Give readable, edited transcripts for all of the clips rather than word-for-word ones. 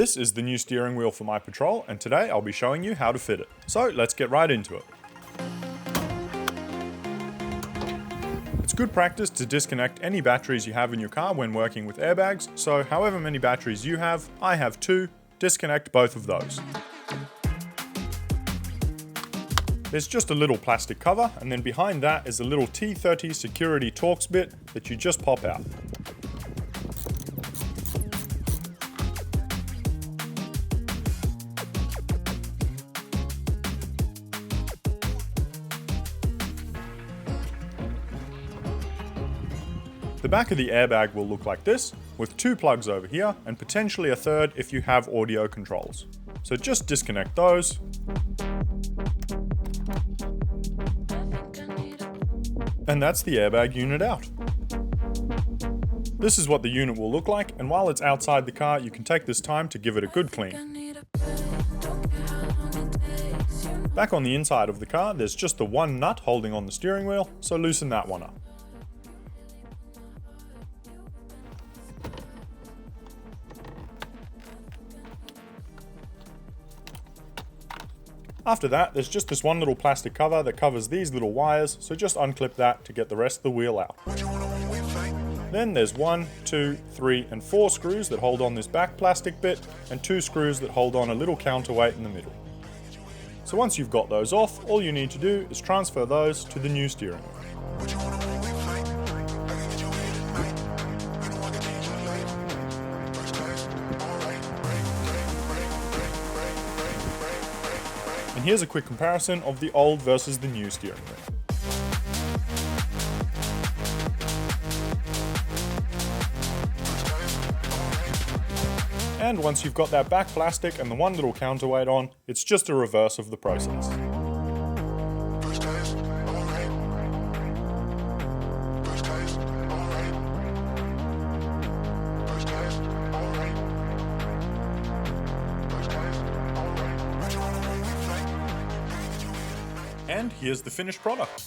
This is the new steering wheel for my Patrol, and today I'll be showing you how to fit it. So let's get right into it. It's good practice to disconnect any batteries you have in your car when working with airbags, so however many batteries you have, I have 2, disconnect both of those. There's just a little plastic cover, and then behind that is a little T30 security Torx bit that you just pop out. The back of the airbag will look like this, with 2 plugs over here and potentially a third if you have audio controls. So just disconnect those. And that's the airbag unit out. This is what the unit will look like, and while it's outside the car, you can take this time to give it a good clean. Back on the inside of the car, there's just the one nut holding on the steering wheel, so loosen that one up. After that, there's just this one little plastic cover that covers these little wires, so just unclip that to get the rest of the wheel out. Then there's 1, 2, 3, and 4 screws that hold on this back plastic bit, and 2 screws that hold on a little counterweight in the middle. So once you've got those off, all you need to do is transfer those to the new steering wheel. And here's a quick comparison of the old versus the new steering wheel. And once you've got that back plastic and the one little counterweight on, it's just a reverse of the process. And here's the finished product.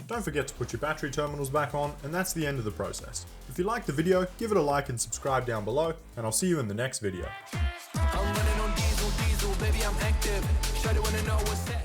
Don't forget to put your battery terminals back on, and that's the end of the process. If you liked the video, give it a like and subscribe down below, and I'll see you in the next video. I'm running on diesel, baby, I'm active. Shawty wanna know what's that.